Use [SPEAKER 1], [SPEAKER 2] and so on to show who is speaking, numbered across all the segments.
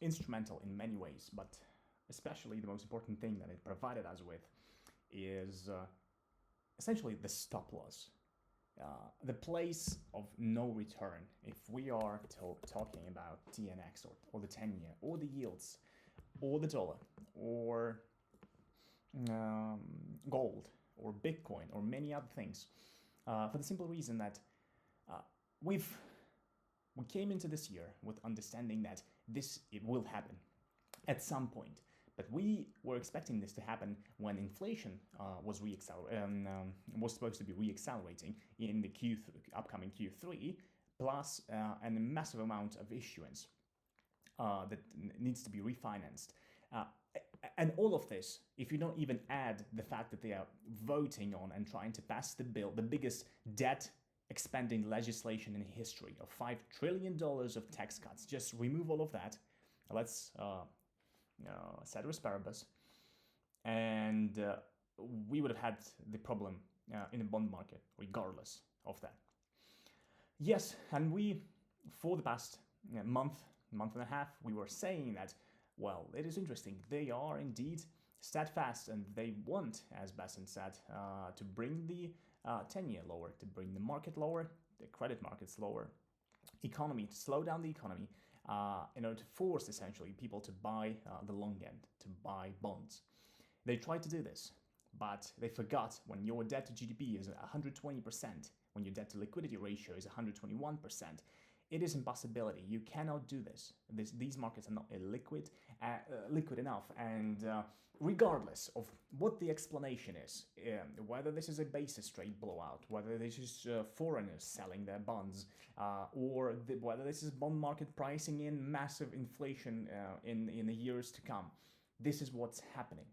[SPEAKER 1] instrumental in many ways, but especially the most important thing that it provided us with is essentially the stop loss. The place of no return. If we are talking about TNX or the 10-year or the yields or the dollar or um, gold or Bitcoin or many other things, for the simple reason that uh, we came into this year with understanding that it will happen at some point. But we were expecting this to happen when inflation was supposed to be reaccelerating in the upcoming Q3, plus a massive amount of issuance that needs to be refinanced. Uh, and all of this, if you don't even add the fact that they are voting on and trying to pass the bill, the biggest debt expanding legislation in history of $5 trillion of tax cuts, just remove all of that. Let's ceteris paribus, and we would have had the problem in the bond market regardless of that. Yes, and we, for the past month and a half, we were saying that, well, it is interesting. They are indeed steadfast, and they want, as Bassett said, to bring the 10-year lower, to bring the market lower, the credit markets lower, economy, to slow down the economy, in order to force essentially people to buy the long end, to buy bonds. They tried to do this, but they forgot when your debt to GDP is 120%, when your debt to liquidity ratio is 121%, it is impossibility. You cannot do this. These markets are not liquid enough, and regardless of what the explanation is, whether this is a basis rate blowout, whether this is foreigners selling their bonds, or whether this is bond market pricing in massive inflation in the years to come, this is what's happening,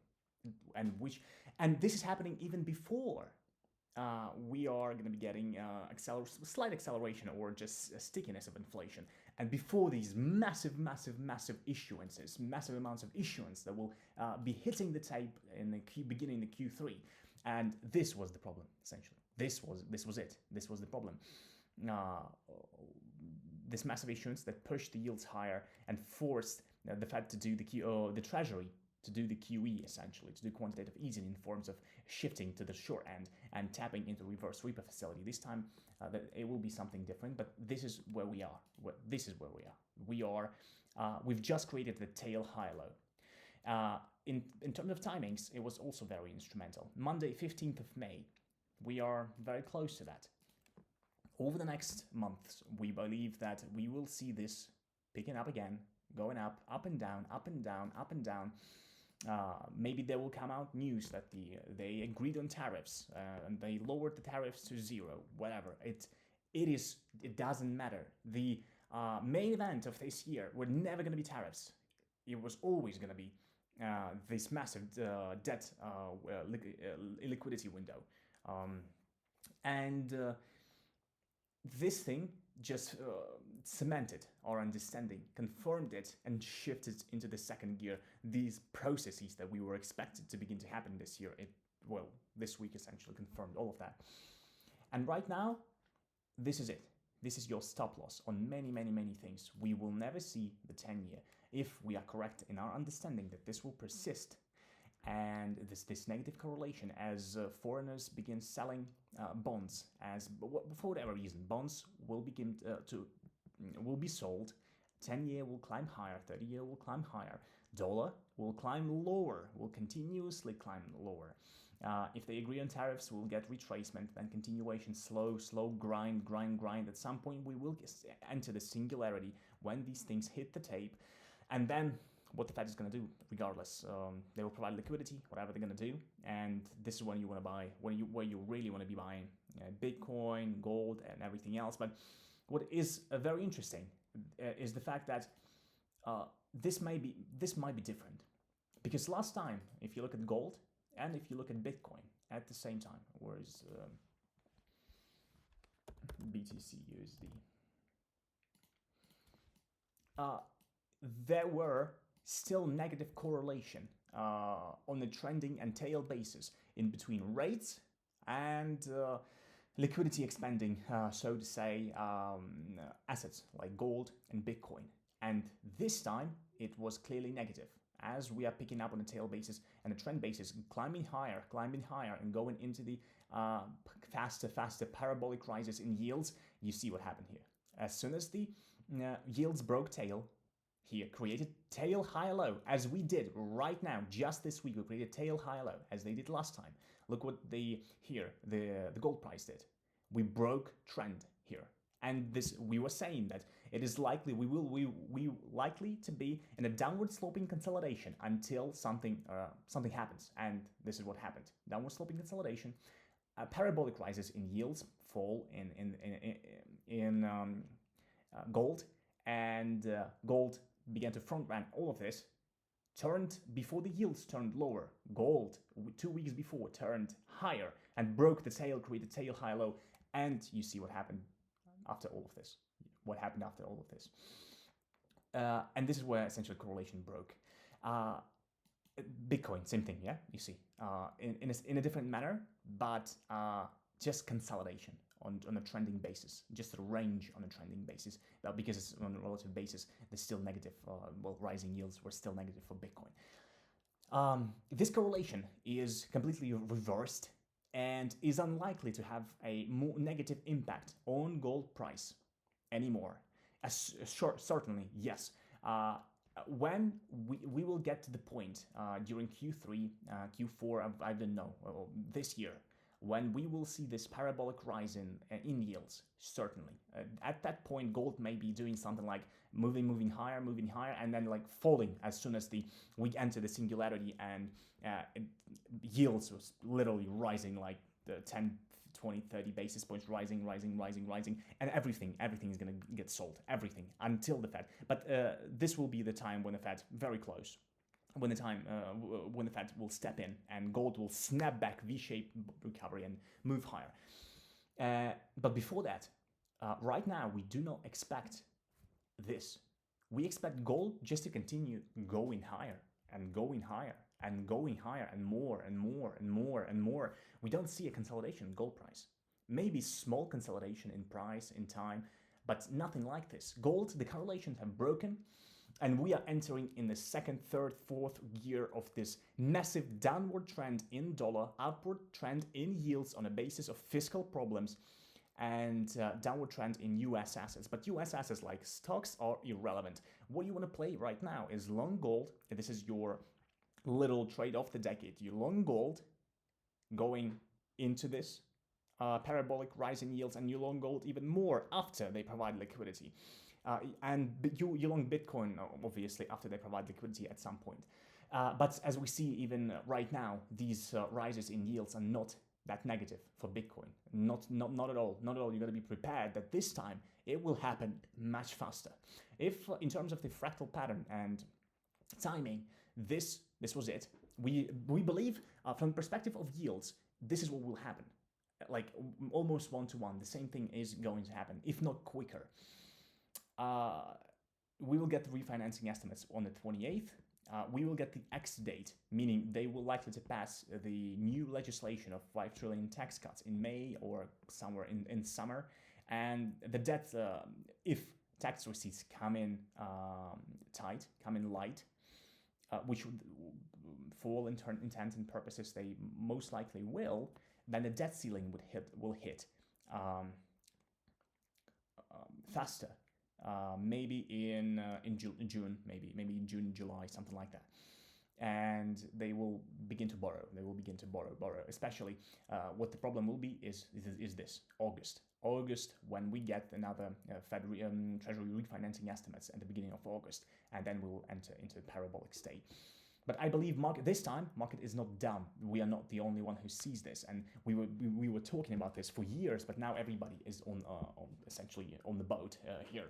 [SPEAKER 1] and this is happening even before we are going to be getting slight acceleration or just a stickiness of inflation. And before these massive issuances, massive amounts of issuance that will be hitting the tape in the beginning of Q3. And this was the problem, essentially. This was it. This was the problem. This massive issuance that pushed the yields higher and forced the Fed to do the Treasury to do the QE, essentially, to do quantitative easing in forms of shifting to the short end and tapping into reverse repo facility. This time, it will be something different, but this is where we are. We've just created the tail high low. In terms of timings, it was also very instrumental. Monday, 15th of May, we are very close to that. Over the next months, we believe that we will see this picking up again, going up and down, up and down, up and down. Maybe there will come out news that they agreed on tariffs and they lowered the tariffs to zero. Whatever, it doesn't matter. The main event of this year were never going to be tariffs. It was always going to be this massive debt illiquidity window, and this thing just cemented our understanding, confirmed it, and shifted into the second gear these processes that we were expected to begin to happen this year. This week essentially confirmed all of that. And right now, this is it. This is your stop loss on many things. We will never see the 10-year if we are correct in our understanding that this will persist. And this negative correlation as foreigners begin selling bonds, for whatever reason, bonds will begin will be sold. 10-year will climb higher, 30-year will climb higher, dollar will climb lower, will continuously climb lower. If they agree on tariffs, we'll get retracement, then continuation, slow grind. At some point, we will enter the singularity when these things hit the tape, and then what the Fed is going to do, regardless. They will provide liquidity, whatever they're going to do, and this is when you want to buy, where you really want to be buying Bitcoin, gold, and everything else. But what is very interesting is the fact that this might be different, because last time, if you look at gold and if you look at Bitcoin at the same time, whereas BTC USD, there were still negative correlation on the trending and tail basis in between rates and liquidity expanding, so to say, assets like gold and Bitcoin. And this time, it was clearly negative. As we are picking up on a tail basis and a trend basis, climbing higher, and going into the faster parabolic rises in yields, you see what happened here. As soon as the yields broke tail here, created tail high low, as we did right now, just this week, we created tail high low, as they did last time. Look what the gold price did. We broke trend here. And this, we were saying that it is likely we likely to be in a downward sloping consolidation until something happens, and this is what happened. Downward sloping consolidation, parabolic rises in yields, fall in gold, and gold began to front run all of this. Turned before the yields turned lower. Gold 2 weeks before turned higher and broke the tail, created tail high low, and you see what happened after all of this. What happened after all of this? And this is where essentially correlation broke. Bitcoin, same thing, yeah? You see, in a different manner, but just consolidation on a trending basis, just a range on a trending basis, because it's on a relative basis, there's still negative, rising yields were still negative for Bitcoin. This correlation is completely reversed and is unlikely to have a more negative impact on gold price anymore. Certainly, yes. When we will get to the point during Q3, Q4, I don't know, this year, when we will see this parabolic rise in yields, certainly. At that point, gold may be doing something like moving higher, and then like falling as soon as we enter the singularity, and yields was literally rising like the 10, 20, 30 basis points, rising, and everything is going to get sold, everything, until the Fed. But this will be the time when the Fed, very close, when the Fed will step in and gold will snap back, V-shaped recovery, and move higher. But before that, right now, we do not expect this. We expect gold just to continue going higher and going higher and going higher, and more and more and more and more. We don't see a consolidation in gold price. Maybe small consolidation in price, in time, but nothing like this. Gold, the correlations have broken, and we are entering in the second, third, fourth year of this massive downward trend in dollar, upward trend in yields on a basis of fiscal problems, and downward trend in US assets. But US assets like stocks are irrelevant. What you want to play right now is long gold. This is your little trade of the decade. You long gold going into this parabolic rise in yields, and you long gold even more after they provide liquidity. And you long Bitcoin, obviously, after they provide liquidity at some point. But as we see even right now, these rises in yields are not that negative for Bitcoin. Not at all. Not at all. You got to be prepared that this time it will happen much faster. If in terms of the fractal pattern and timing, this was it. We believe from the perspective of yields, this is what will happen. Like almost one-to-one, the same thing is going to happen, if not quicker. We will get the refinancing estimates on the 28th. We will get the X date, meaning they will likely to pass the new legislation of 5 trillion tax cuts in May or somewhere in summer. And the debt, if tax receipts come in tight, come in light, which for all intents and purposes they most likely will, then the debt ceiling will hit faster. Maybe in June, maybe in June, July, something like that. And they will begin to borrow. They will begin to borrow. Especially, what the problem will be is this August, when we get another Treasury refinancing estimates at the beginning of August, and then we will enter into a parabolic state. But I believe market is not dumb. We are not the only one who sees this, and we were talking about this for years. But now everybody is on essentially on the boat here.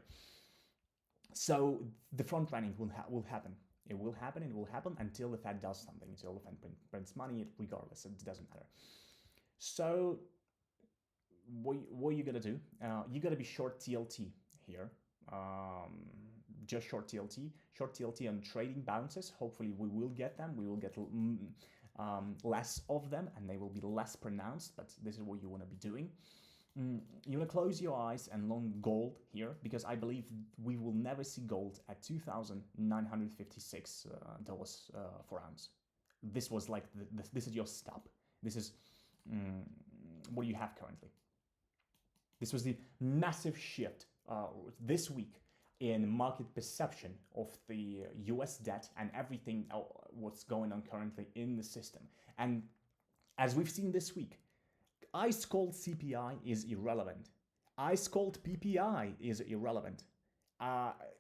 [SPEAKER 1] So the front running will happen. It will happen. It will happen until the Fed does something. Until the Fed prints money, regardless, it doesn't matter. So what are you gonna do? You gotta be short TLT here. Just short TLT on trading bounces. Hopefully we will get them. We will get less of them, and they will be less pronounced, but this is what you want to be doing. You want to close your eyes and long gold here because I believe we will never see gold at $2,956 for ounce. This was like this is your stop. This is what do you have currently. This was the massive shift this week in market perception of the US debt and everything what's going on currently in the system. And as we've seen this week, ice cold CPI is irrelevant. Ice cold PPI is irrelevant.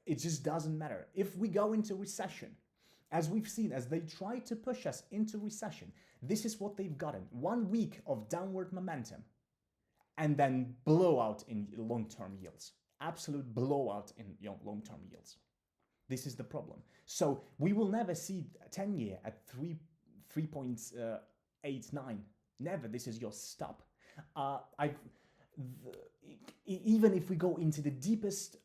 [SPEAKER 1] It just doesn't matter. If we go into recession, as we've seen, as they try to push us into recession, this is what they've gotten. 1 week of downward momentum and then blowout in long-term yields. Absolute blowout in long-term yields. This is the problem. So we will never see 10-year at 3.89. Never. This is your stop. Even if we go into the deepest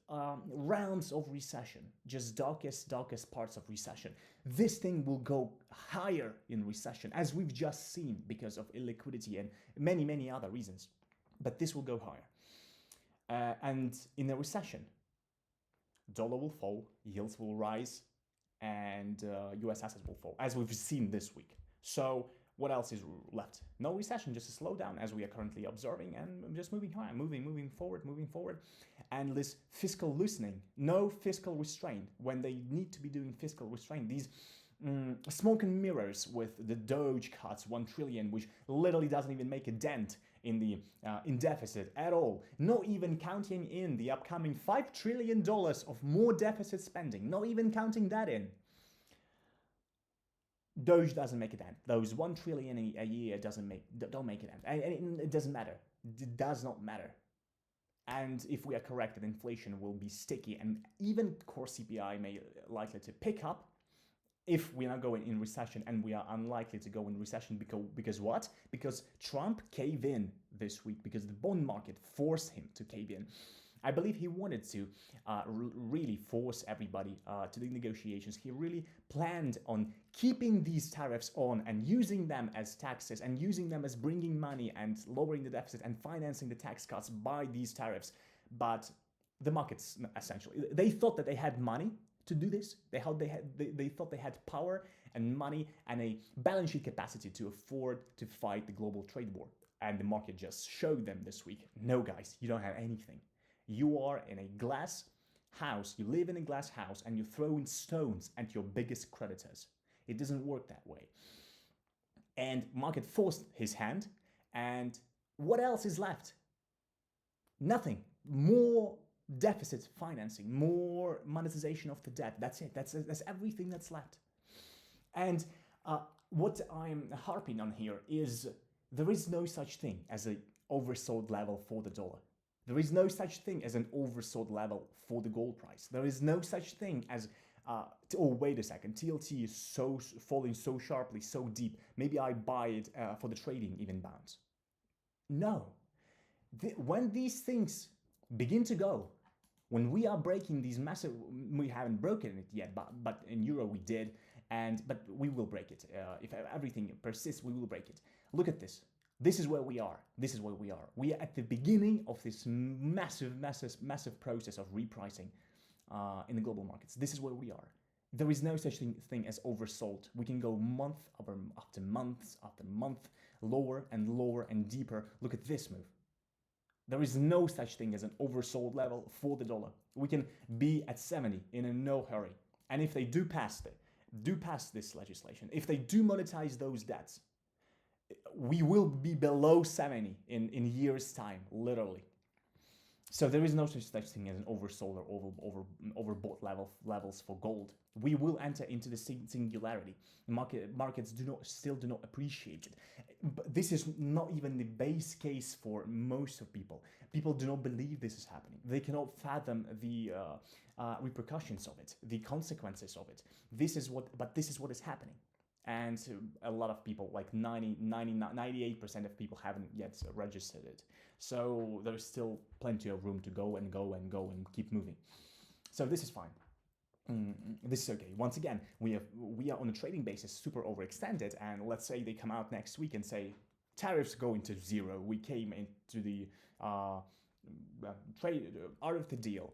[SPEAKER 1] realms of recession, just darkest parts of recession, this thing will go higher in recession, as we've just seen because of illiquidity and many other reasons. But this will go higher. And in a recession, dollar will fall, yields will rise, and US assets will fall, as we've seen this week. So what else is left? No recession, just a slowdown as we are currently observing, and just moving higher, moving forward. And this fiscal loosening, no fiscal restraint when they need to be doing fiscal restraint. These smoke and mirrors with the Doge cuts, 1 trillion, which literally doesn't even make a dent in the in deficit at all. Not even counting in the upcoming $5 trillion of more deficit spending. Not even counting that in. Doge doesn't make a dent. Those 1 trillion a year don't make a dent. And it doesn't matter. It does not matter. And if we are correct that inflation will be sticky and even core CPI may likely to pick up if we are going in recession, and we are unlikely to go in recession because what? Because Trump caved in this week, because the bond market forced him to cave in. I believe he wanted to really force everybody to the negotiations. He really planned on keeping these tariffs on and using them as taxes and using them as bringing money and lowering the deficit and financing the tax cuts by these tariffs. But the markets, essentially, they thought that they had money to do this. They thought they had power and money and a balance sheet capacity to afford to fight the global trade war. And the market just showed them this week, no guys, you don't have anything. You are in a glass house, you live in a glass house, and you throw in stones at your biggest creditors. It doesn't work that way. And market forced his hand, and what else is left? Nothing. More deficit financing, more monetization of the debt. That's it. That's everything that's left. And what I'm harping on here is there is no such thing as an oversold level for the dollar. There is no such thing as an oversold level for the gold price. There is no such thing as, oh, wait a second, TLT is falling so sharply, so deep. Maybe I buy it for the trading even bounce. No. When these things begin to go, when we are breaking these massive, we haven't broken it yet, but in Euro we did, but we will break it. If everything persists, we will break it. Look at this. This is where we are. This is where we are. We are at the beginning of this massive process of repricing in the global markets. This is where we are. There is no such thing as oversold. We can go month after month, lower and deeper. Look at this move. There is no such thing as an oversold level for the dollar. We can be at 70 in no hurry. And if they do pass this legislation, if they do monetize those debts, we will be below 70 in years' time, literally. So there is no such thing as an oversold or overbought levels for gold. We will enter into the singularity. Markets still do not appreciate it. But this is not even the base case for most of people. People do not believe this is happening. They cannot fathom the repercussions of it, the consequences of it. This is what is happening. And a lot of people, like 98% of people haven't yet registered it. So there's still plenty of room to go and keep moving. So this is fine. This is okay. Once again, we are on a trading basis super overextended, and let's say they come out next week and say tariffs go into zero. We came into the trade out of the deal.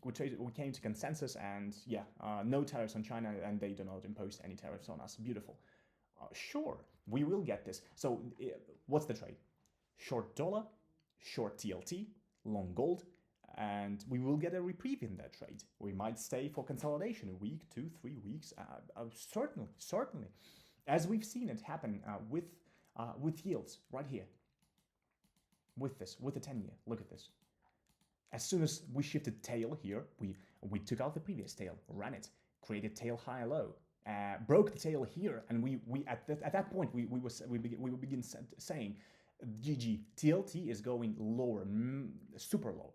[SPEAKER 1] We came to consensus, and yeah, no tariffs on China, and they do not impose any tariffs on us. Beautiful. Sure, we will get this. So, what's the trade? Short dollar, short TLT, long gold, and we will get a reprieve in that trade. We might stay for consolidation a week, 2, 3 weeks. Certainly, as we've seen it happen with yields right here. With the 10-year, look at this. As soon as we shifted tail here, we took out the previous tail, ran it, created tail high low, broke the tail here, and we at that point we will begin saying, GG, TLT is going lower, super low,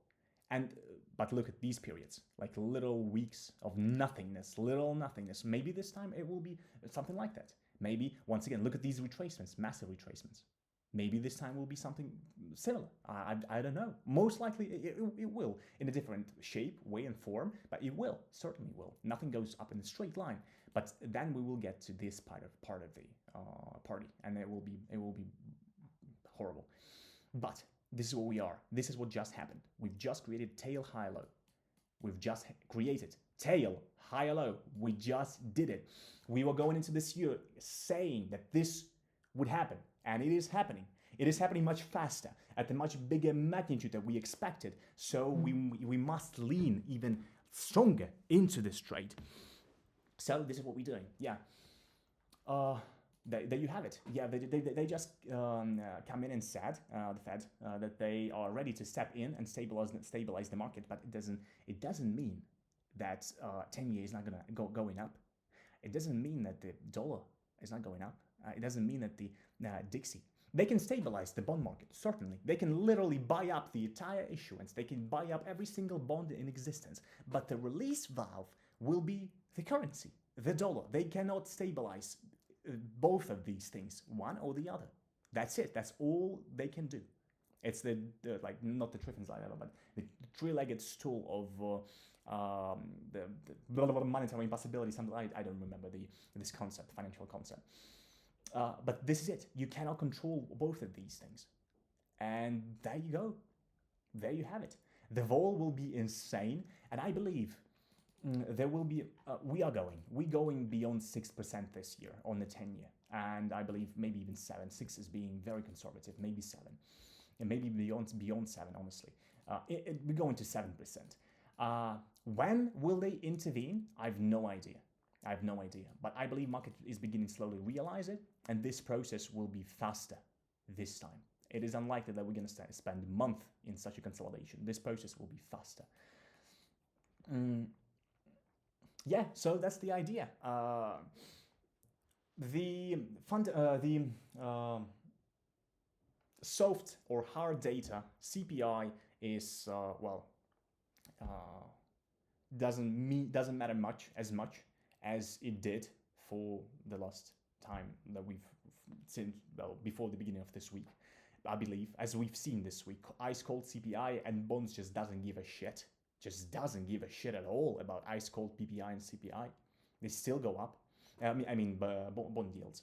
[SPEAKER 1] but look at these periods, like little weeks of nothingness, little nothingness. Maybe this time it will be something like that. Maybe once again, look at these retracements, massive retracements. Maybe this time will be something similar. I don't know. Most likely it will, in a different shape, way, and form, but it will, certainly will. Nothing goes up in a straight line. But then we will get to this part of the party, and it will be horrible. But this is what we are. This is what just happened. We've just created tail high low. We've just created tail high low. We just did it. We were going into this year saying that this would happen. And it is happening. It is happening much faster, at a much bigger magnitude than we expected. So we must lean even stronger into this trade. So this is what we're doing. Yeah. There you have it. Yeah, they just come in and said, the Fed, that they are ready to step in and stabilize the market. But it doesn't mean that 10-year is not going up. It doesn't mean that the dollar is not going up. It doesn't mean that the Dixie. They can stabilize the bond market, certainly. They can literally buy up the entire issuance. They can buy up every single bond in existence. But the release valve will be the currency, the dollar. They cannot stabilize both of these things, one or the other. That's it. That's all they can do. It's the like, not the Triffenslide, but the three-legged stool of the monetary impossibility. Something I don't remember this concept, financial concept. But this is it. You cannot control both of these things. And there you go. There you have it. The vol will be insane. And I believe there will be, we're going beyond 6% this year on the 10-year. And I believe maybe even 7. 6 is being very conservative, maybe 7. And maybe beyond 7, honestly. We're going to 7%. When will they intervene? I have no idea. But I believe market is beginning to slowly realize it, and this process will be faster this time. It is unlikely that we're going to spend a month in such a consolidation. This process will be faster. Yeah, so that's the idea. The soft or hard data, CPI, is doesn't matter as much as it did for the last time that we've seen, before the beginning of this week. I believe, as we've seen this week, ice cold CPI and bonds just doesn't give a shit. Just doesn't give a shit at all about ice cold PPI and CPI. They still go up. Bond yields.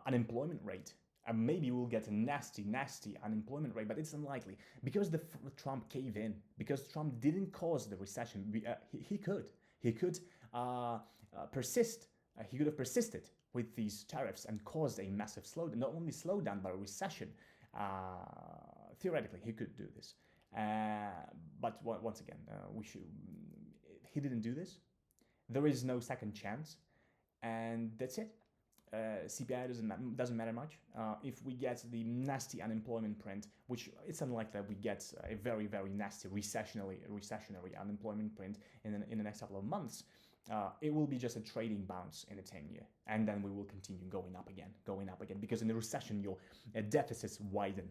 [SPEAKER 1] Unemployment rate. Maybe we'll get a nasty unemployment rate, but it's unlikely because Trump caved in. Because Trump didn't cause the recession. He could persist. He could have persisted with these tariffs and caused a massive slowdown. Not only slowdown, but a recession. Theoretically, he could do this. But once again, he didn't do this. There is no second chance, and that's it. CPI doesn't matter much. If we get the nasty unemployment print, which it's unlikely that we get a very, very nasty recessionary unemployment print in the next couple of months, it will be just a trading bounce in the 10-year, and then we will continue going up again, because in the recession your deficits widen,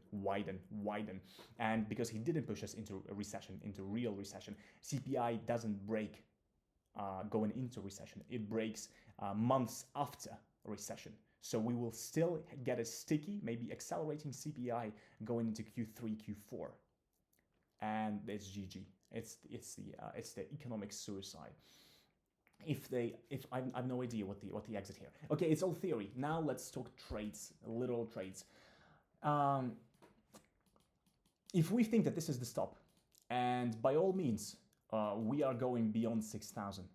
[SPEAKER 1] and because he didn't push us into a recession, into real recession, CPI doesn't break going into recession. It breaks months after recession. So we will still get a sticky, maybe accelerating CPI going into Q3, Q4, and it's GG. It's the economic suicide. I have no idea what the exit here. Okay, it's all theory. Now let's talk trades, literal trades. if we think that this is the stop, and by all means, we are going beyond 6,000,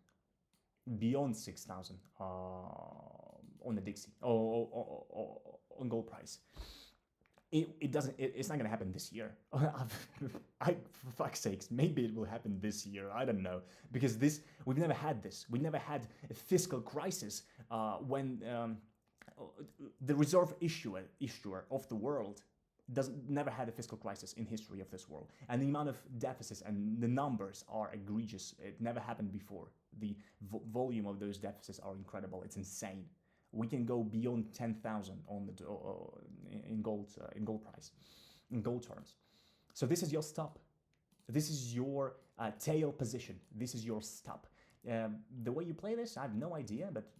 [SPEAKER 1] on the Dixie or on gold price. It's not gonna happen this year. For fuck's sakes, maybe it will happen this year. I don't know, because we've never had this. We never had a fiscal crisis when the reserve issuer of the world never had a fiscal crisis in history of this world, and the amount of deficits and the numbers are egregious. It never happened before. The volume of those deficits are incredible. It's insane. We can go beyond 10,000 on the in gold price, in gold terms. So this is your stop. This is your tail position. This is your stop. The way you play this, I have no idea, but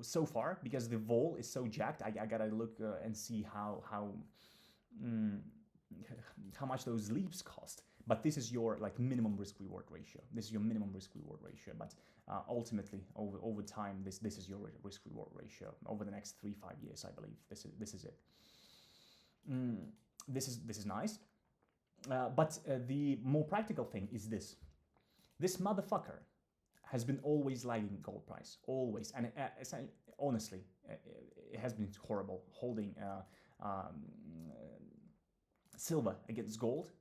[SPEAKER 1] so far, because the vol is so jacked, I gotta look and see how much those leaps cost. But this is your like minimum risk reward ratio. This is your minimum risk reward ratio. But ultimately, over time, this is your risk reward ratio over the next 3-5 years. I believe this is it. This is nice. But the more practical thing is this. This motherfucker has been always lagging gold price, always, and honestly, it has been horrible holding silver against gold.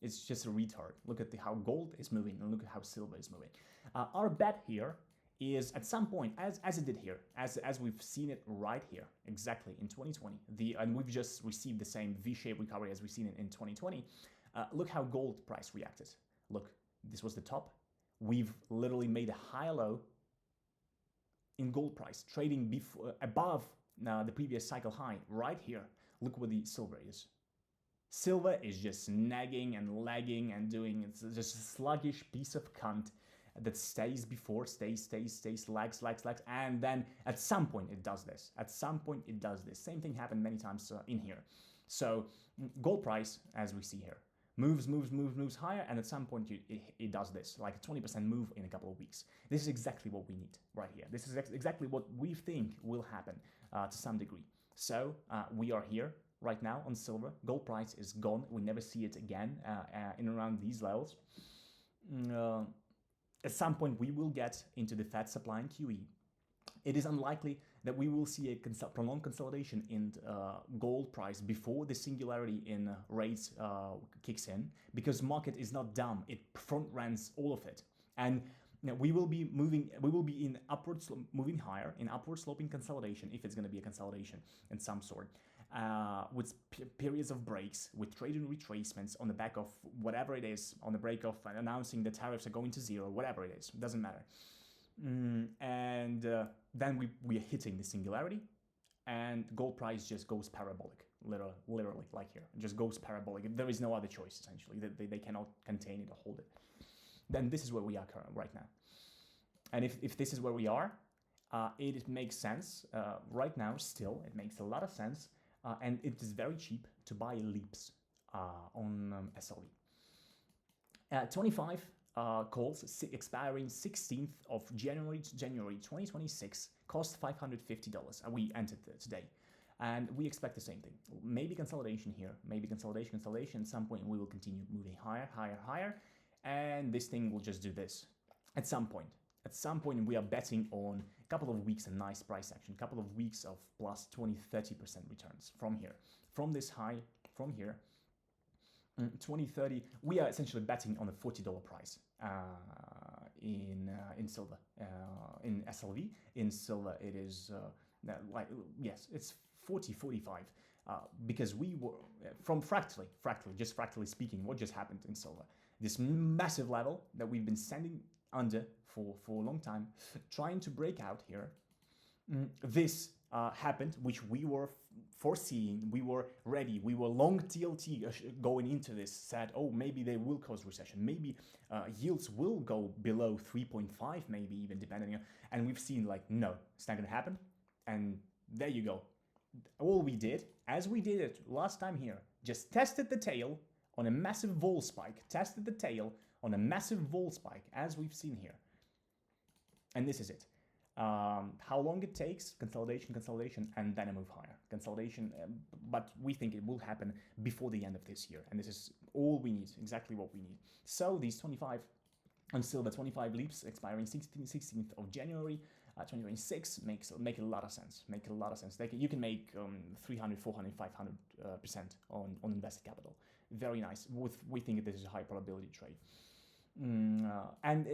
[SPEAKER 1] It's just a retard. Look at how gold is moving and look at how silver is moving. Our bet here is at some point, as it did here, as we've seen it right here, exactly in 2020, and we've just received the same V-shaped recovery as we've seen it in 2020. Look how gold price reacted. Look, this was the top. We've literally made a high low in gold price, trading above the previous cycle high right here. Look where the silver is. Silver is just nagging and lagging and doing, it's just a sluggish piece of cunt that stays, lags, and then at some point it does this. Same thing happened many times in here. So gold price, as we see here, moves higher, and at some point it does this, like a 20% move in a couple of weeks. This is exactly what we need right here. This is exactly what we think will happen to some degree. So we are here right now on silver. Gold price is gone. We never see it again in around these levels. At some point we will get into the fat supply and QE. It is unlikely that we will see a prolonged consolidation in gold price before the singularity in rates kicks in, because market is not dumb. It front runs all of it, and we will be in moving higher in upward sloping consolidation, if it's going to be a consolidation in some sort, with periods of breaks, with trade and retracements on the back of whatever it is, on the break of announcing the tariffs are going to zero, whatever it is, doesn't matter. And then we are hitting the singularity, and gold price just goes parabolic, literally like here, it just goes parabolic. There is no other choice, essentially. They cannot contain it or hold it. Then this is where we are right now. And if this is where we are, it makes sense right now. Still, it makes a lot of sense, and it is very cheap to buy leaps on SLV. 25 calls expiring 16th of January 2026 cost $550. We entered today, and we expect the same thing. Maybe consolidation here, maybe consolidation. At some point we will continue moving higher, and this thing will just do this. At some point we are betting on a couple of weeks of nice price action, a couple of weeks of plus 20-30% returns from here, from this high, from here. 2030, we are essentially betting on a $40 price in silver. In SLV, in silver, it is it's 40-45, because we were from fractally speaking, what just happened in silver? This massive level that we've been standing under for a long time, trying to break out here. This happened, which we were foreseeing, we were ready, we were long TLT going into this, said, oh, maybe they will cause recession, maybe yields will go below 3.5, maybe even depending on, and we've seen like, no, it's not gonna happen, and there you go. All we did, as we did it last time here, just tested the tail on a massive vol spike, as we've seen here, and this is it. How long it takes, consolidation, and then a move higher. Consolidation, but we think it will happen before the end of this year. And this is all we need, exactly what we need. So these 25 on silver, 25 leaps expiring 16th of January 2026 make a lot of sense. You can make 300, 400, 500% on invested capital. Very nice. We think this is a high probability trade. And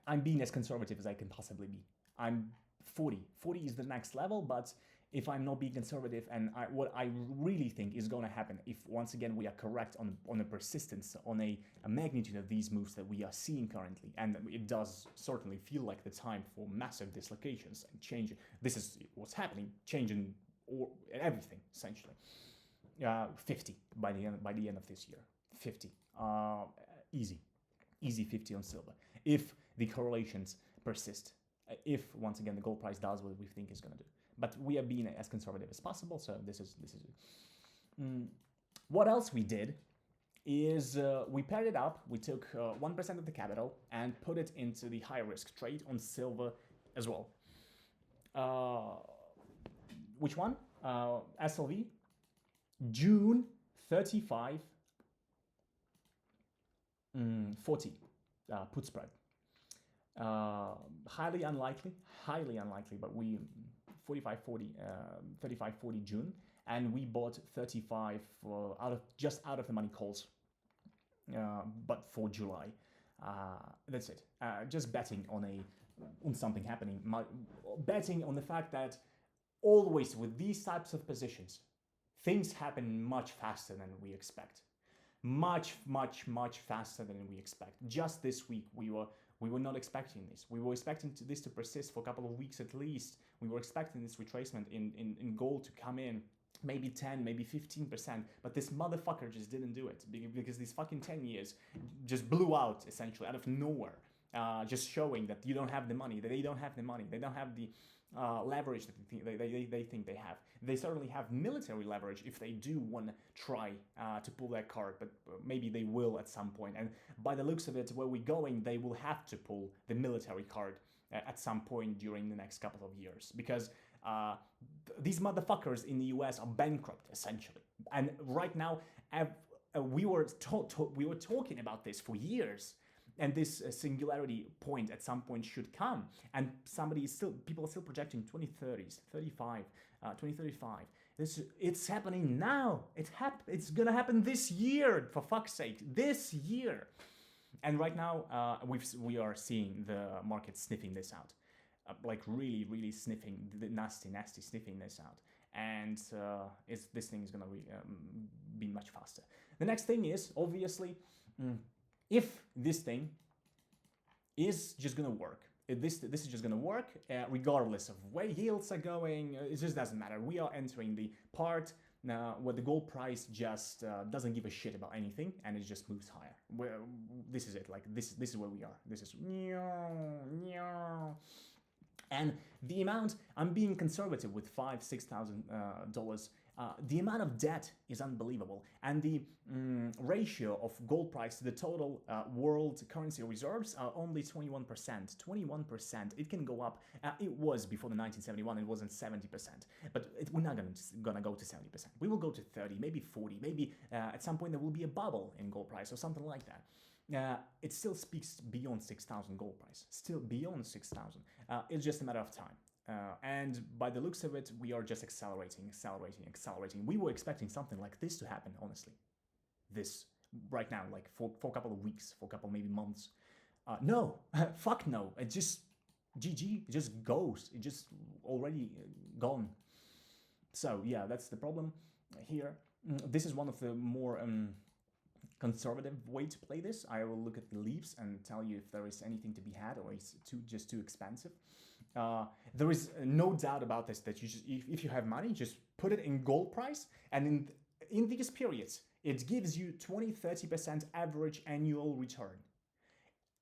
[SPEAKER 1] I'm being as conservative as I can possibly be. I'm 40. 40 is the next level, but if I'm not being conservative, and what I really think is going to happen, if once again we are correct on the persistence, on a magnitude of these moves that we are seeing currently, and it does certainly feel like the time for massive dislocations and change. This is what's happening, changing or everything essentially. 50 by the end of this year. 50, easy 50 on silver if the correlations persist. If once again the gold price does what we think it's going to do, but we are being as conservative as possible. So this is it. What else we did is we paired it up. We took 1% of the capital and put it into the high risk trade on silver as well. Which one? SLV. June 35. 40 put spread. Highly unlikely, but we 35-40 June, and we bought 35 out of the money calls, but for July. That's it. Just betting on something happening, betting on the fact that always with these types of positions, things happen much faster than we expect. Much faster than we expect. Just this week, we were not expecting this. We were expecting this to persist for a couple of weeks at least. We were expecting this retracement in gold to come in, maybe 10, maybe 15%. But this motherfucker just didn't do it because these fucking 10 years just blew out essentially out of nowhere. Just showing that you don't have the money, that they don't have the money, they don't have the leverage that they think they have. They certainly have military leverage if they do want to try to pull that card, but maybe they will at some point. And by the looks of it, where we're going, they will have to pull the military card at some point during the next couple of years, because these motherfuckers in the US are bankrupt essentially. And right now, we were talking about this for years. And this singularity point at some point should come. And people are still projecting 2030s, 2035. It's happening now. It's gonna happen this year, for fuck's sake, this year. And right now, we are seeing the market sniffing this out, like really sniffing, nasty sniffing this out. And this thing is gonna be much faster. The next thing is obviously. If this thing is just going to work, if this is just going to work, regardless of where yields are going, it just doesn't matter. We are entering the part where the gold price just doesn't give a shit about anything, and it just moves higher. This is it. Like this is where we are. This is. And the amount, I'm being conservative with $5,000-$6,000. The amount of debt is unbelievable, and the ratio of gold price to the total world currency reserves are only 21%. 21%. It can go up. It was before the 1971. It wasn't 70%, but we're not gonna go to 70%. We will go to 30, maybe 40, maybe at some point there will be a bubble in gold price or something like that. It still speaks beyond 6,000 gold price. Still beyond 6,000. It's just a matter of time. And by the looks of it, we are just accelerating. We were expecting something like this to happen, honestly. This, right now, like for a couple of weeks, for a couple maybe months. No, fuck no. It just, GG, it just goes. It just already gone. So yeah, that's the problem here. This is one of the more conservative way to play this. I will look at the leaves and tell you if there is anything to be had or it's just too expensive. There is no doubt about this, that you just, if you have money, just put it in gold price, and in these periods, it gives you 20-30% average annual return.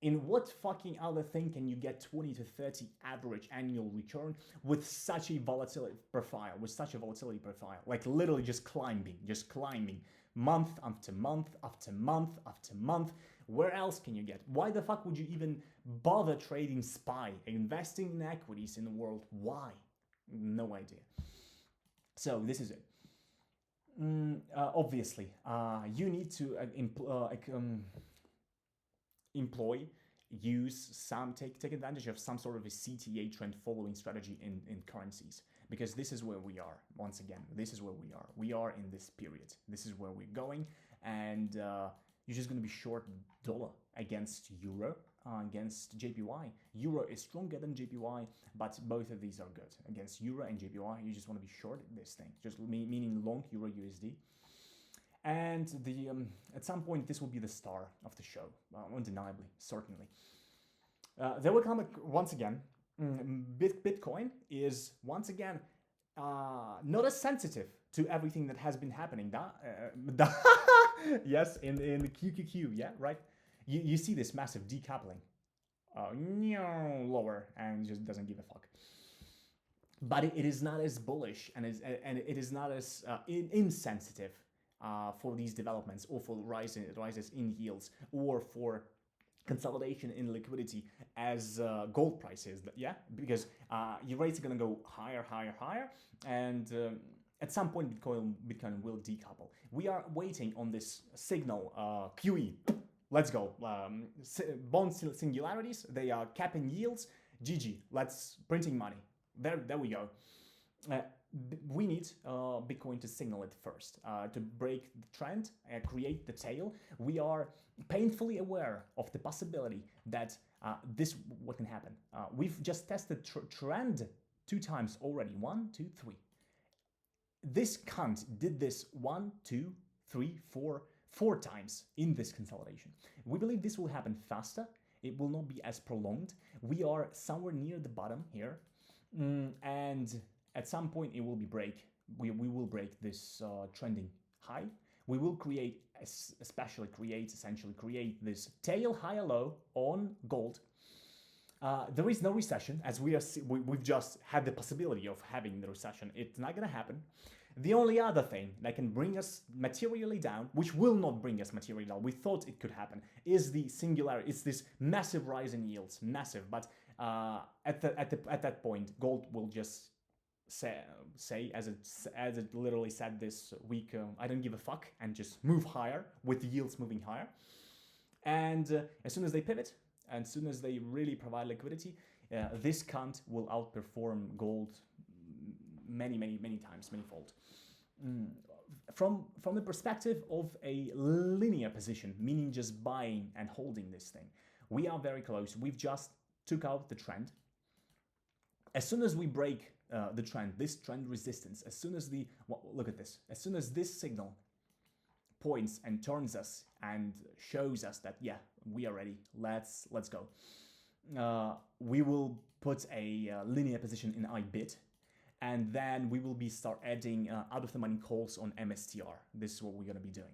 [SPEAKER 1] In what fucking other thing can you get 20 to 30 average annual return with such a volatility profile, like literally just climbing, month after month after month after month, Where else can you get? Why the fuck would you even bother trading SPY, investing in equities in the world? Why? No idea. So this is it. Obviously, you need to take advantage of some sort of a CTA trend following strategy in currencies, because this is where we are. Once again, this is where we are. We are in this period. This is where we're going, and you're just going to be short dollar against euro, against JPY. Euro is stronger than JPY, but both of these are good. Against euro and JPY, you just want to be short this thing, just meaning long euro USD. And at some point, this will be the star of the show, undeniably, certainly. There will come once again. Bitcoin is once again not as sensitive to everything that has been happening. Yes, in the QQQ, yeah, right. You see this massive decoupling, lower, and just doesn't give a fuck. But it is not as bullish, and it is not as insensitive for these developments, or for rises in yields, or for consolidation in liquidity as gold prices. Yeah, because your rates are going to go higher, and at some point Bitcoin will decouple. We are waiting on this signal, QE. Let's go. Bond singularities, they are capping yields. GG, let's printing money. There we go. We need Bitcoin to signal it first, to break the trend, create the tail. We are painfully aware of the possibility that what can happen. We've just tested trend 2 times already. 1, 2, 3. This cunt did this 1, 2, 3, 4 times in this consolidation. We believe this will happen faster. It will not be as prolonged. We are somewhere near the bottom here, and at some point it will be we will break this trending high. We will essentially create this tail higher low on gold. There is no recession, as we've just had the possibility of having the recession. It's not going to happen. The only other thing that can bring us materially down, which will not bring us materially down, we thought it could happen, is the singularity. It's this massive rise in yields, massive. But at that point, gold will just say as it literally said this week, I don't give a fuck, and just move higher with the yields moving higher. And as soon as they pivot, and as soon as they really provide liquidity, this cunt will outperform gold many times, manyfold. From the perspective of a linear position, meaning just buying and holding this thing, we are very close. We've just took out the trend. As soon as we break the trend, this trend resistance, as soon as look at this, as soon as this signal points and turns us and shows us that, yeah, we are ready, let's go, we will put a linear position in IBIT, and then we will start adding out of the money calls on MSTR. This is what we're going to be doing.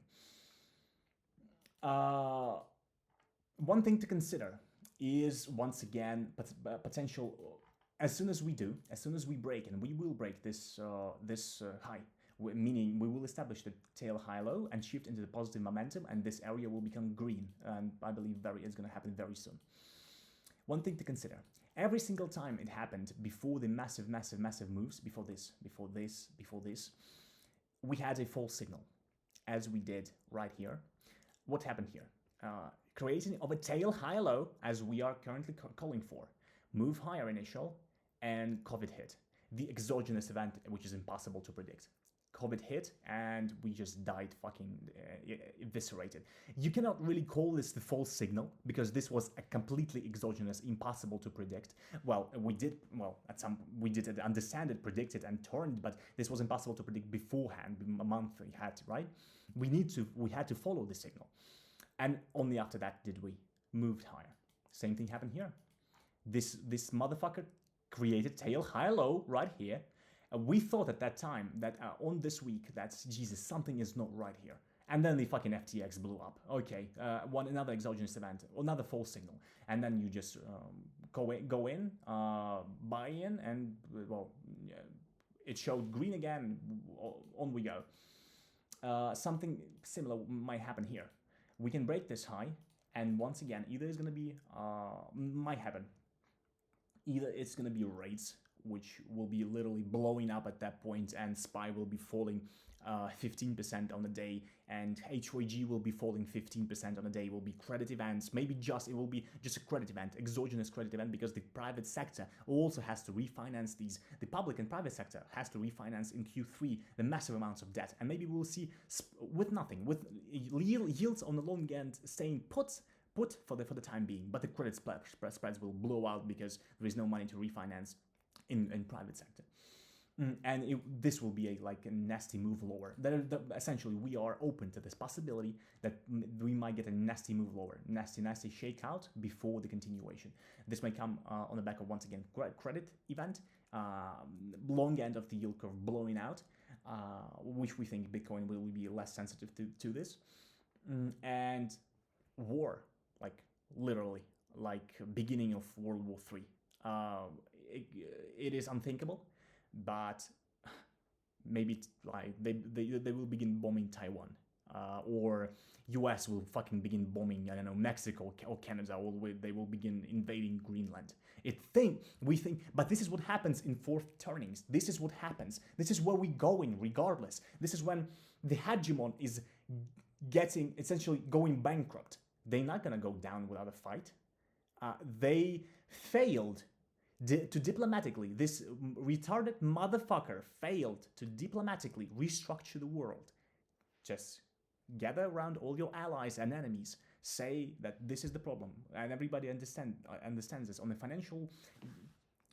[SPEAKER 1] One thing to consider is, once again, potential. As soon as we break, and we will break this high, meaning we will establish the tail high-low and shift into the positive momentum, and this area will become green, and I believe it's going to happen very soon. One thing to consider: every single time it happened before the massive moves, before this, we had a false signal, as we did right here. What happened here? Creating of a tail high-low, as we are currently calling for. Move higher initial, and COVID hit. The exogenous event, which is impossible to predict. COVID hit, and we just died fucking eviscerated. You cannot really call this the false signal, because this was a completely exogenous, impossible to predict. Well, we did understand it, predict it, and turned, but this was impossible to predict beforehand, a month we had, right? We had to follow the signal. And only after that did we move higher. Same thing happened here. This motherfucker created tail high-low right here. We thought at that time that on this week, that's Jesus, something is not right here. And then the fucking FTX blew up. Okay, another exogenous event, another false signal, and then you just go in, buy in, and it showed green again. On we go. Something similar might happen here. We can break this high, And once again, either it's going to be, might happen, either it's going to be rates, which will be literally blowing up at that point, and SPY will be falling 15% on the day, and HYG will be falling 15% on the day. Will be credit events, maybe it will be just a credit event, exogenous credit event, because the private sector also has to refinance these. The public and private sector has to refinance in Q3 the massive amounts of debt, and maybe we'll see with nothing, with yields on the long end staying put for the time being, but the credit spreads will blow out because there is no money to refinance in private sector. And this will be a nasty move lower. Essentially, we are open to this possibility that we might get a nasty move lower, nasty shakeout before the continuation. This may come on the back of, once again, credit event, long end of the yield curve blowing out, which we think Bitcoin will be less sensitive to this, and war, literally, beginning of World War III. It is unthinkable, but maybe they will begin bombing Taiwan, or US will fucking begin bombing, I don't know, Mexico or Canada, or they will begin invading Greenland. We think, but this is what happens in fourth turnings. This is what happens. This is where we're going regardless. This is when the hegemon is essentially going bankrupt. They're not gonna go down without a fight. They failed to diplomatically, this retarded motherfucker failed to diplomatically restructure the world. Just gather around all your allies and enemies, say that this is the problem, and everybody understands this.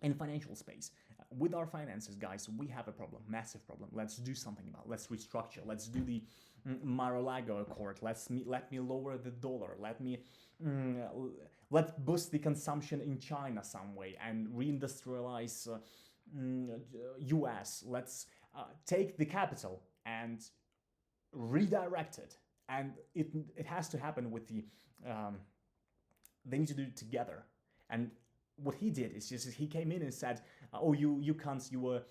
[SPEAKER 1] In financial space, with our finances, guys, we have a problem, massive problem. Let's do something about it. Let's restructure. Let's do the Mar-a-Lago Accord. Let me lower the dollar. Let's boost the consumption in China some way and reindustrialize US. Let's take the capital and redirect it. And it has to happen with they need to do it together. And what he did is just he came in and said, "Oh, you cunts, you were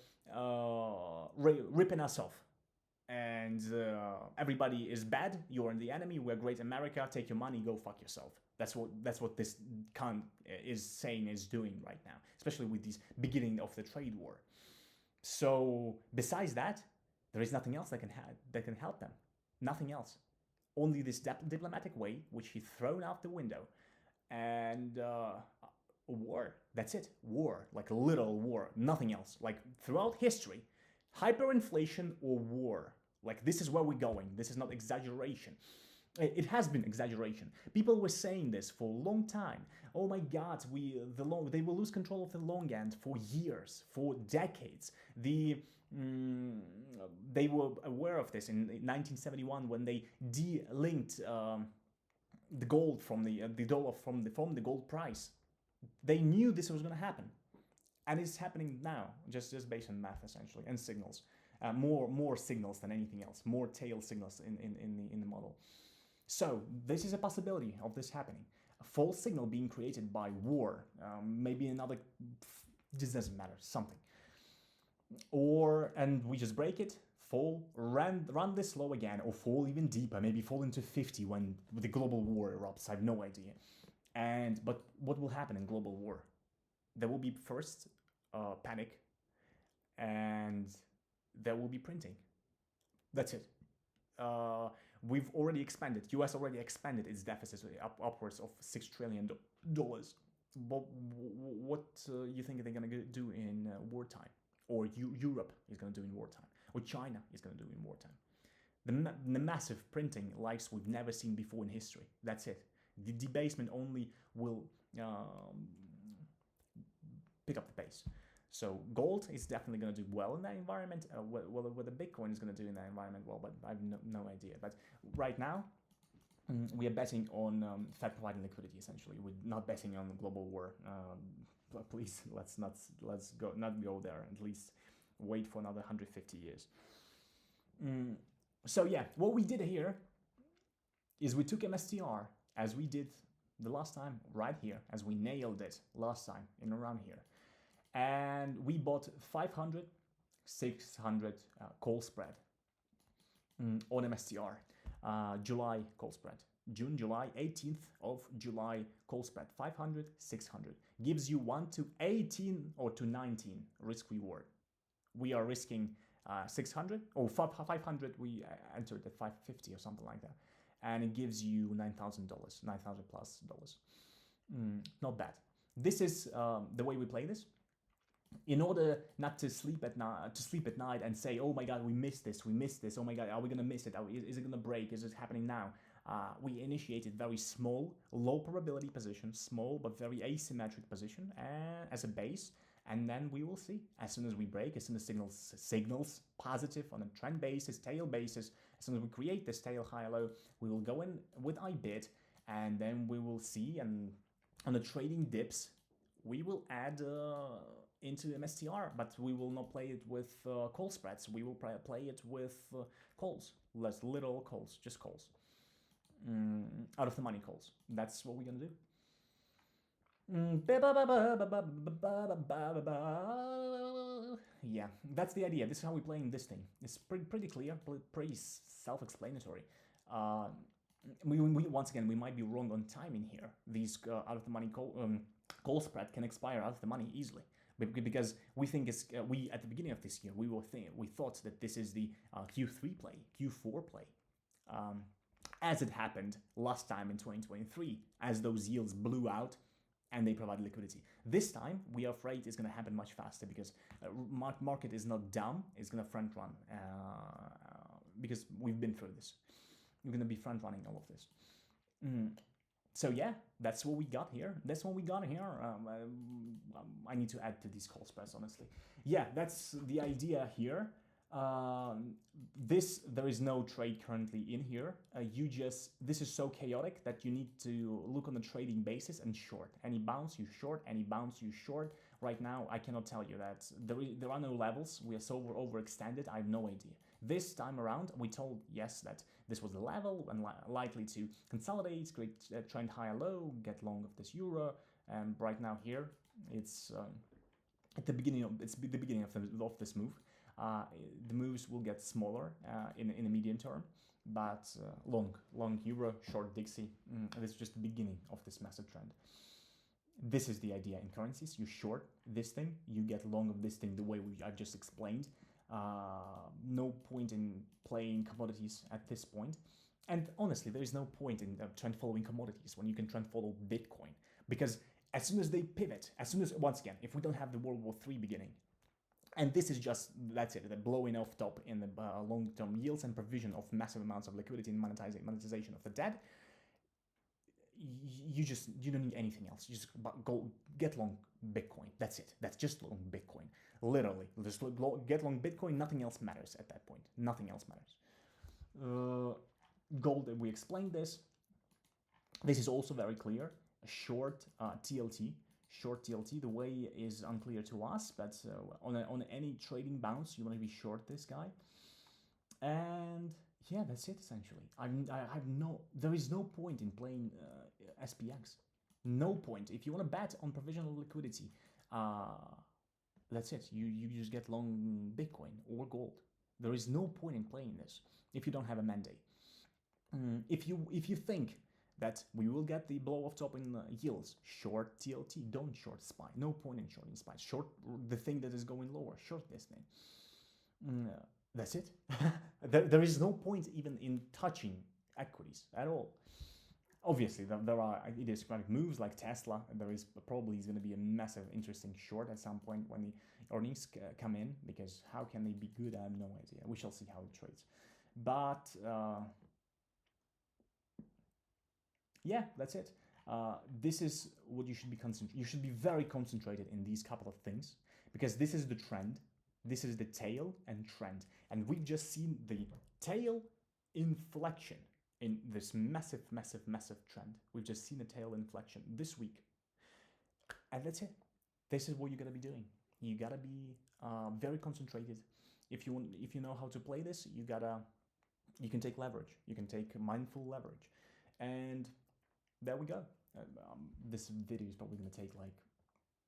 [SPEAKER 1] ripping us off, and everybody is bad. You're the enemy. We're great America. Take your money, go fuck yourself." That's what this cunt is doing right now, especially with this beginning of the trade war. So besides that, there is nothing else that can help them. Nothing else. Only this diplomatic way, which he thrown out the window, and war. That's it. War, like a literal war. Nothing else. Like throughout history, hyperinflation or war. Like this is where we're going. This is not exaggeration. It has been exaggeration. People were saying this for a long time. Oh my God, they will lose control of the long end for years, for decades. They were aware of this in 1971 when they de-linked the gold from the dollar from the gold price. They knew this was going to happen, and it's happening now, just based on math essentially and signals, more signals than anything else, more tail signals in the model. So this is a possibility of this happening. A false signal being created by war, maybe another, this doesn't matter, something. And we just break it, fall, run this low again, or fall even deeper, maybe fall into 50 when the global war erupts. I have no idea. But what will happen in global war? There will be first panic, and there will be printing. That's it. We've already expanded. US already expanded its deficit upwards of $6 trillion. But what you think they're going to do in wartime? Or Europe is going to do in wartime? Or China is going to do in wartime? The massive printing likes we've never seen before in history. That's it. The debasement only will pick up the pace. So gold is definitely going to do well in that environment. What the Bitcoin is going to do in that environment, well, but I have no idea. But right now, we are betting on Fed providing liquidity. Essentially, we're not betting on global war. Please, let's not go there. At least wait for another 150 years. So yeah, what we did here is we took MSTR as we did the last time, right here, as we nailed it last time in around here. And we bought 500, 600 call spread on MSTR, July call spread. June, July, 18th of July call spread 500, 600 gives you 1 to 18 or to 19 risk reward. We are risking 600 or 500. We entered at 550 or something like that, and it gives you $9,000, 9,000 plus dollars. Not bad. This is the way we play this. In order not to sleep at night and say, oh my god, we missed this, oh my god, are we gonna miss it, is it gonna break, is it happening now? We initiated very small, low probability position, small but very asymmetric position as a base, and then we will see. As soon as we break, as soon as signals positive on a trend basis, tail basis, as soon as we create this tail high-low, we will go in with IBIT, and then we will see, and on the trading dips, we will add into MSTR, but we will not play it with call spreads. We will play it with calls, less little calls, just calls. Out of the money calls. That's what we're gonna do. Yeah, that's the idea. This is how we're playing this thing. It's pretty clear, pretty self-explanatory. We once again, we might be wrong on timing here. These out of the money call spread can expire out of the money easily, because we think it's we at the beginning of this year we thought that this is the Q3 play, Q4 play, as it happened last time in 2023, as those yields blew out and they provide liquidity. This time we are afraid it's going to happen much faster, because market is not dumb. It's going to front run because we've been through this. We're going to be front running all of this. So yeah, that's what we got here. That's what we got here. I need to add to these call spreads, honestly. Yeah, that's the idea here. There is no trade currently in here. This is so chaotic that you need to look on the trading basis and short. Any bounce you short, any bounce you short. Right now, I cannot tell you that there are no levels. We are so overextended. I have no idea. This time around, we told yes that this was the level and likely to consolidate, create a trend higher low, get long of this euro. And right now here, it's at the beginning of this move. The moves will get smaller in the medium term, but long euro, short Dixie. This is just the beginning of this massive trend. This is the idea in currencies. You short this thing, you get long of this thing the way I've just explained. No point in playing commodities at this point. And honestly, there is no point in trend following commodities when you can trend follow Bitcoin, because as soon as they pivot, once again, if we don't have the World War III beginning, and this is that's it, the blowing off top in the long-term yields and provision of massive amounts of liquidity and monetization of the debt, you don't need anything else. You just go get long Bitcoin. That's it. That's just long Bitcoin. Literally, just get long Bitcoin. Nothing else matters at that point. Nothing else matters. Gold. We explained this. This is also very clear. Short TLT. Short TLT. The way is unclear to us, but on any trading bounce, you want to be short this guy. And yeah, that's it essentially. There is no point in playing SPX. No point. If you want to bet on provisional liquidity, that's it. You just get long Bitcoin or gold. There is no point in playing this if you don't have a mandate. If you think that we will get the blow off top in yields, short TLT, don't short SPY. No point in shorting SPY. Short the thing that is going lower. Short this thing. That's it. There is no point even in touching equities at all. Obviously, there are idiosyncratic moves like Tesla. There is probably going to be a massive, interesting short at some point when the earnings come in, because how can they be good? I have no idea. We shall see how it trades. But yeah, that's it. This is what you should be concentrating. You should be very concentrated in these couple of things, because this is the trend. This is the tail and trend. And we've just seen the tail inflection in this massive, massive, massive trend. We've just seen a tail inflection this week. And that's it. This is what you gotta be doing. You gotta be very concentrated. If you know how to play this, you can take leverage. You can take mindful leverage. And there we go. This video is probably gonna take like,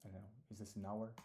[SPEAKER 1] I don't know, is this an hour?